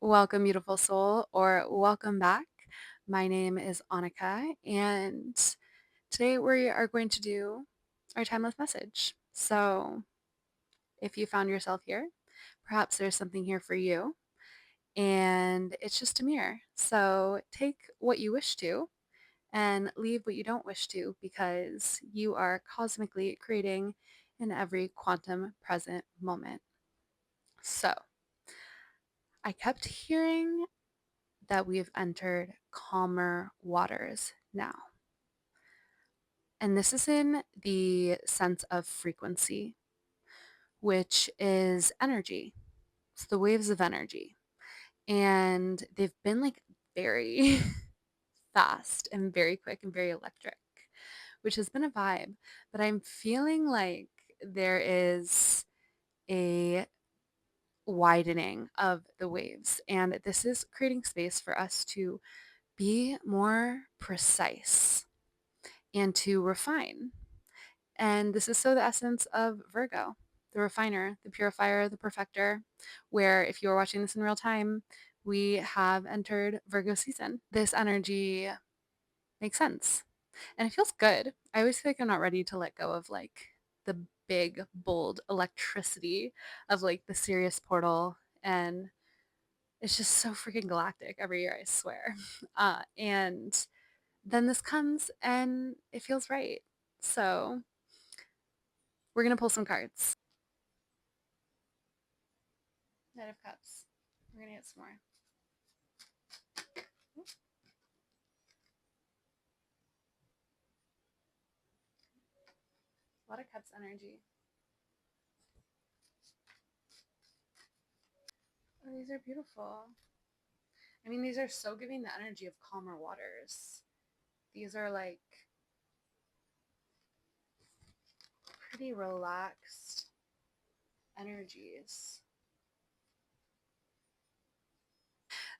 Welcome, beautiful soul, or welcome back. My name is Annika, and today we are going to do our timeless message. So, if you found yourself here, perhaps there's something here for you, and it's just a mirror. So, take what you wish to and leave what you don't wish to because you are cosmically creating in every quantum present moment. So, I kept hearing that we've entered calmer waters now. And this is in the sense of frequency, which is energy. It's the waves of energy. And they've been like very fast and very quick and very electric, which has been a vibe. But I'm feeling like there is a widening of the waves. And this is creating space for us to be more precise and to refine. And this is so the essence of Virgo, the refiner, the purifier, the perfecter, where if you are watching this in real time, we have entered Virgo season. This energy makes sense and it feels good. I always feel like I'm not ready to let go of like the big, bold electricity of like the Sirius portal. And it's just so freaking galactic every year, I swear. And then this comes and it feels right. So we're going to pull some cards. Knight of Cups. We're going to get some more. A lot of Cups energy. Oh, these are beautiful. I mean, these are so giving the energy of calmer waters. These are like pretty relaxed energies.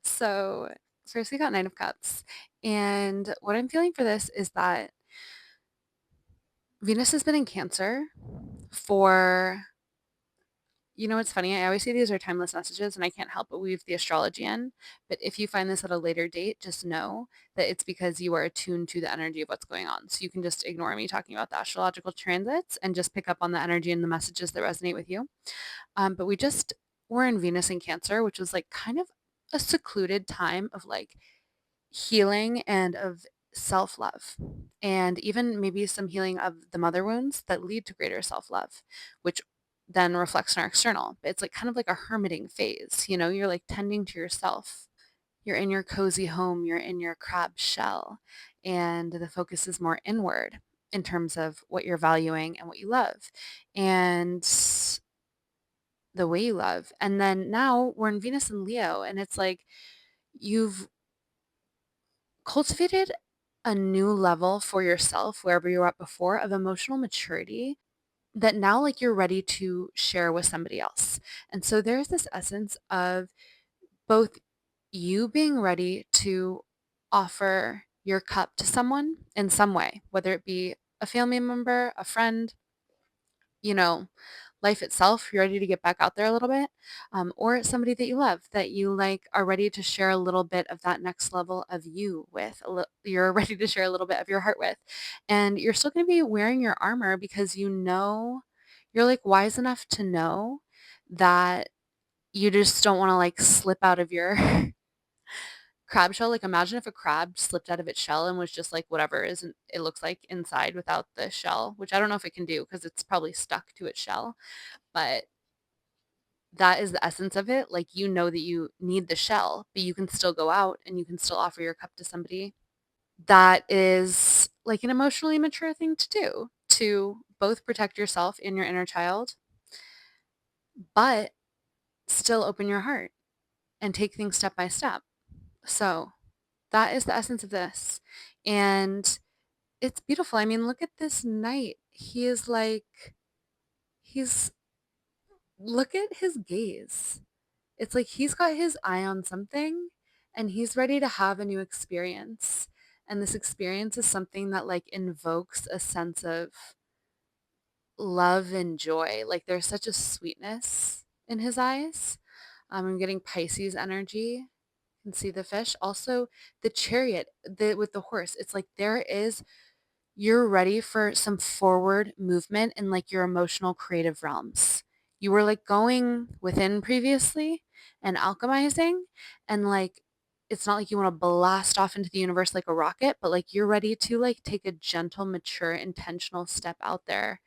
So, first we got Nine of Cups. And what I'm feeling for this is that Venus has been in Cancer for, you know, it's funny. I always say these are timeless messages and I can't help but weave the astrology in. But if you find this at a later date, just know that it's because you are attuned to the energy of what's going on. So you can just ignore me talking about the astrological transits and just pick up on the energy and the messages that resonate with you. But we just were in Venus in Cancer, which was like kind of a secluded time of like healing and of self love, and even maybe some healing of the mother wounds that lead to greater self love, which then reflects in our external. It's like kind of like a hermiting phase, you know, you're like tending to yourself. You're in your cozy home, you're in your crab shell, and the focus is more inward in terms of what you're valuing and what you love and the way you love. And then now we're in Venus and Leo, and it's like you've cultivated a new level for yourself wherever you were at before of emotional maturity that now like you're ready to share with somebody else. And so there's this essence of both you being ready to offer your cup to someone in some way, whether it be a family member, a friend, you know, life itself, you're ready to get back out there a little bit, or somebody that you love, that you like are ready to share a little bit of that next level of you with. You're ready to share a little bit of your heart with, and you're still going to be wearing your armor because you know you're like wise enough to know that you just don't want to like slip out of your crab shell. Like imagine if a crab slipped out of its shell and was just like whatever isn't it looks like inside without the shell, which I don't know if it can do because it's probably stuck to its shell. But that is the essence of it. Like, you know that you need the shell, but you can still go out and you can still offer your cup to somebody. That is like an emotionally mature thing to do, to both protect yourself and your inner child, but still open your heart and take things step by step. So that is the essence of this. And it's beautiful. I mean, look at this knight. He is like, he's, look at his gaze. It's like he's got his eye on something and he's ready to have a new experience. And this experience is something that like invokes a sense of love and joy. Like there's such a sweetness in his eyes. I'm getting Pisces energy. You can see the fish. Also, the chariot with the horse. It's like you're ready for some forward movement in like your emotional creative realms. You were like going within previously and alchemizing, and like it's not like you want to blast off into the universe like a rocket, but like you're ready to like take a gentle, mature, intentional step out there,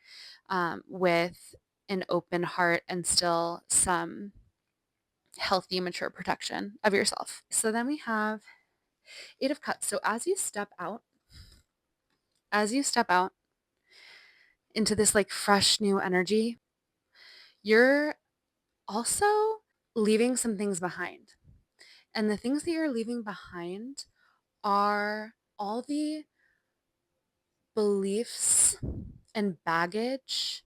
with an open heart and still some healthy, mature protection of yourself. So then we have Eight of Cups. So as you step out into this like fresh new energy, you're also leaving some things behind. And the things that you're leaving behind are all the beliefs and baggage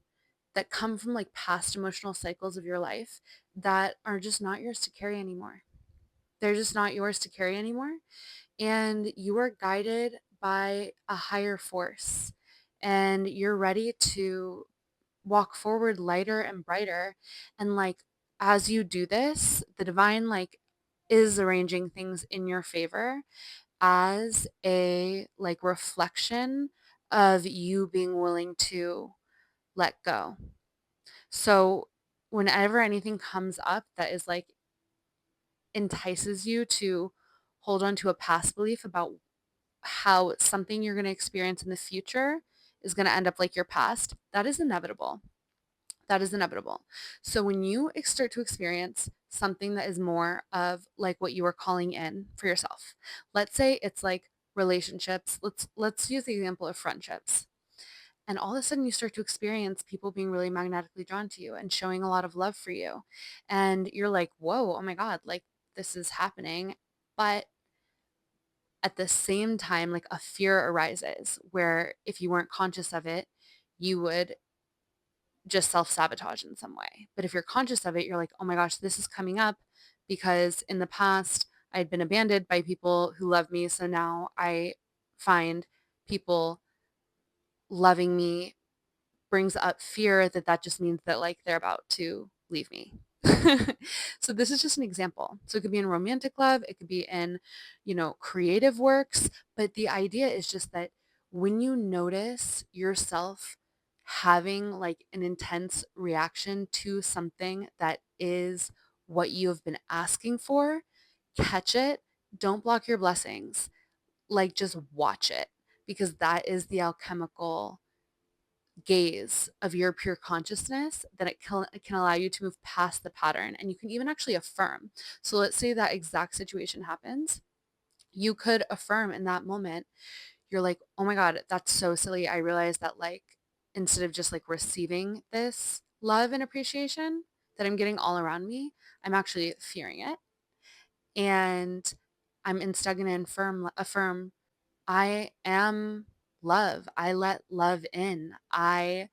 that come from like past emotional cycles of your life that are just not yours to carry anymore. They're just not yours to carry anymore. And you are guided by a higher force. And you're ready to walk forward lighter and brighter. And like, as you do this, the divine like is arranging things in your favor as a like reflection of you being willing to let go. So whenever anything comes up that is like entices you to hold on to a past belief about how something you're going to experience in the future is going to end up like your past, that is inevitable. That is inevitable. So when you start to experience something that is more of like what you are calling in for yourself, let's say it's like relationships. Let's use the example of friendships. And all of a sudden you start to experience people being really magnetically drawn to you and showing a lot of love for you. And you're like, whoa, oh my God, like this is happening. But at the same time, like a fear arises where if you weren't conscious of it, you would just self-sabotage in some way. But if you're conscious of it, you're like, oh my gosh, this is coming up because in the past I had been abandoned by people who love me. So now I find people loving me brings up fear that just means that like they're about to leave me. So this is just an example. So it could be in romantic love, it could be in, creative works, but the idea is just that when you notice yourself having like an intense reaction to something that is what you have been asking for, catch it, don't block your blessings. Like just watch it because that is the alchemical gaze of your pure consciousness, then it can allow you to move past the pattern and you can even actually affirm. So let's say that exact situation happens. You could affirm in that moment. You're like, oh my God, that's so silly. I realized that like instead of just like receiving this love and appreciation that I'm getting all around me, I'm actually fearing it. And I'm instead going to affirm, I am love. I let love in. I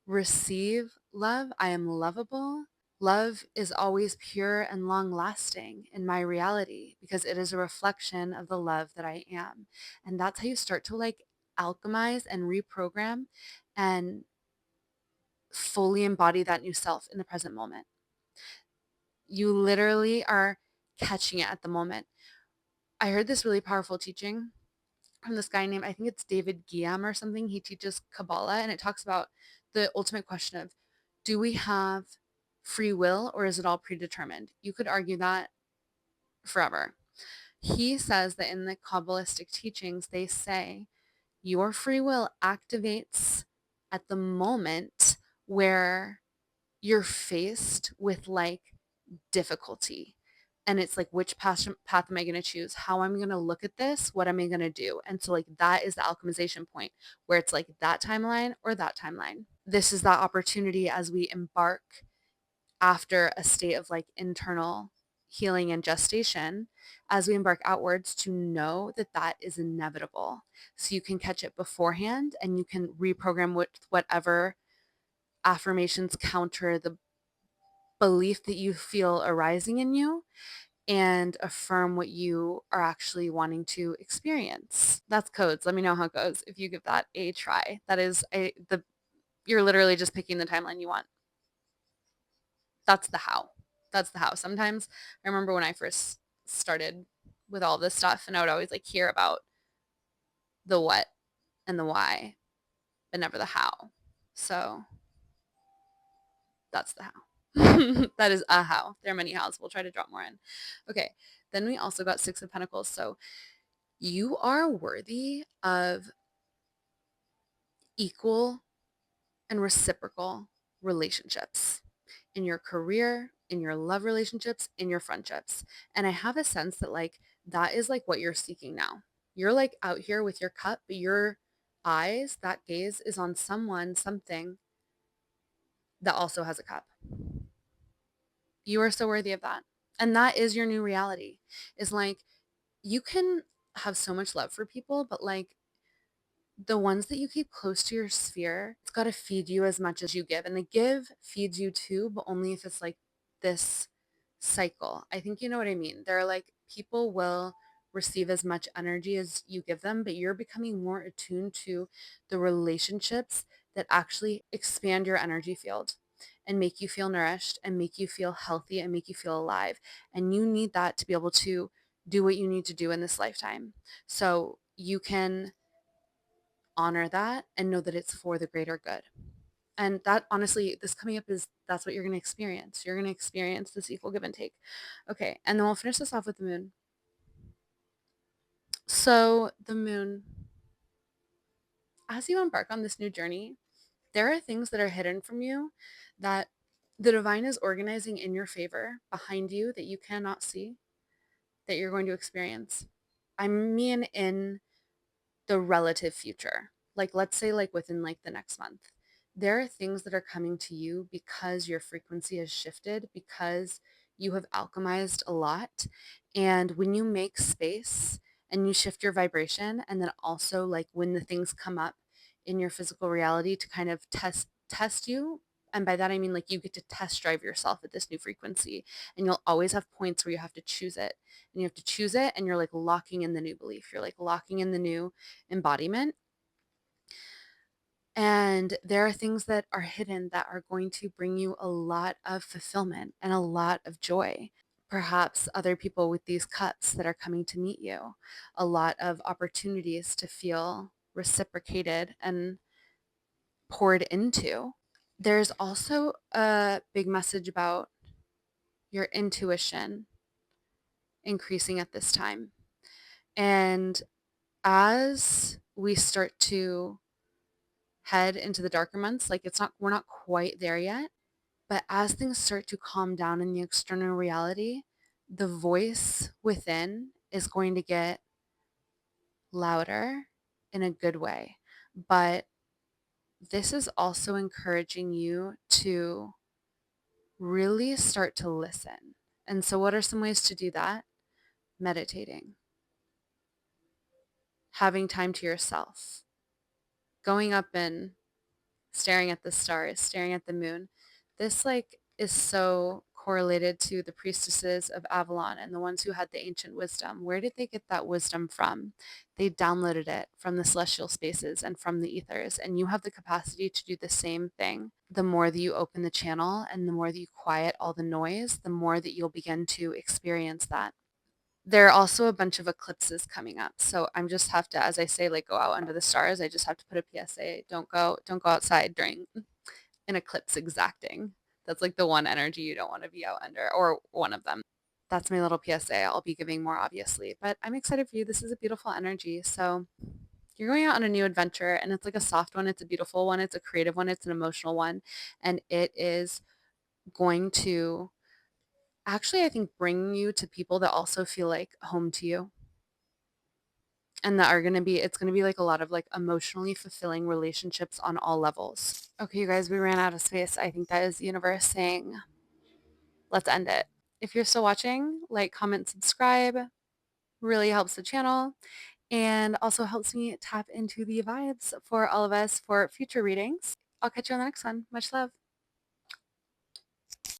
receive love. I am lovable. Love is always pure and long lasting in my reality because it is a reflection of the love that I am. And that's how you start to like alchemize and reprogram and fully embody that new self in the present moment. You literally are catching it at the moment. I heard this really powerful teaching from this guy named, I think it's David Guillaume or something. He teaches Kabbalah and it talks about the ultimate question of, do we have free will or is it all predetermined? You could argue that forever. He says that in the Kabbalistic teachings, they say your free will activates at the moment where you're faced with like difficulty. And it's like, which path am I going to choose? How am I going to look at this? What am I going to do? And so like that is the alchemization point where it's like that timeline or that timeline. This is that opportunity as we embark after a state of like internal healing and gestation, as we embark outwards to know that that is inevitable. So you can catch it beforehand and you can reprogram whatever affirmations counter the belief that you feel arising in you and affirm what you are actually wanting to experience. That's codes. Let me know how it goes if you give that a try. That is you're literally just picking the timeline you want. That's the how. That's the how. Sometimes I remember when I first started with all this stuff and I would always like hear about the what and the why, but never the how. So that's the how. That is a how. There are many hows. We'll try to drop more in. Okay. Then we also got Six of Pentacles. So you are worthy of equal and reciprocal relationships in your career, in your love relationships, in your friendships. And I have a sense that like that is like what you're seeking now. You're like out here with your cup, but your eyes, that gaze is on someone, something that also has a cup. You are so worthy of that. And that is your new reality. Is like you can have so much love for people, but like the ones that you keep close to your sphere, it's got to feed you as much as you give. And the give feeds you too, but only if it's like this cycle. I think you know what I mean. They're like people will receive as much energy as you give them, but you're becoming more attuned to the relationships that actually expand your energy field and make you feel nourished and make you feel healthy and make you feel alive. And you need that to be able to do what you need to do in this lifetime. So you can honor that and know that it's for the greater good. And that honestly, this coming up is that's what you're going to experience. You're going to experience this equal give and take. Okay. And then we'll finish this off with the moon. So the moon, as you embark on this new journey, there are things that are hidden from you that the divine is organizing in your favor behind you that you cannot see that you're going to experience. I mean, in the relative future, like let's say like within like the next month, there are things that are coming to you because your frequency has shifted, because you have alchemized a lot. And when you make space and you shift your vibration, and then also like when the things come up in your physical reality to kind of test you, and by that I mean like you get to test drive yourself at this new frequency, and you'll always have points where you have to choose it, and you have to choose it, and you're like locking in the new belief, you're like locking in the new embodiment. And there are things that are hidden that are going to bring you a lot of fulfillment and a lot of joy. Perhaps other people with these cups that are coming to meet you, a lot of opportunities to feel reciprocated and poured into. There's also a big message about your intuition increasing at this time. And as we start to head into the darker months, like we're not quite there yet, but as things start to calm down in the external reality, the voice within is going to get louder in a good way. But this is also encouraging you to really start to listen. And so what are some ways to do that? Meditating, having time to yourself, going up and staring at the stars, staring at the moon. This like is so correlated to the priestesses of Avalon and the ones who had the ancient wisdom. Where did they get that wisdom from? They downloaded it from the celestial spaces and from the ethers. And you have the capacity to do the same thing. The more that you open the channel and the more that you quiet all the noise, the more that you'll begin to experience that. There are also a bunch of eclipses coming up. So I'm just have to, as I say, like go out under the stars. I just have to put a PSA. Don't go outside during an eclipse exacting. That's like the one energy you don't want to be out under, or one of them. That's my little PSA. I'll be giving more obviously, but I'm excited for you. This is a beautiful energy. So you're going out on a new adventure, and it's like a soft one. It's a beautiful one. It's a creative one. It's an emotional one. And it is going to actually, I think, bring you to people that also feel like home to you, and that are going to be, it's going to be like a lot of like emotionally fulfilling relationships on all levels. Okay, you guys, we ran out of space. I think that is the universe saying, let's end it. If you're still watching, like, comment, subscribe. Really helps the channel and also helps me tap into the vibes for all of us for future readings. I'll catch you on the next one. Much love.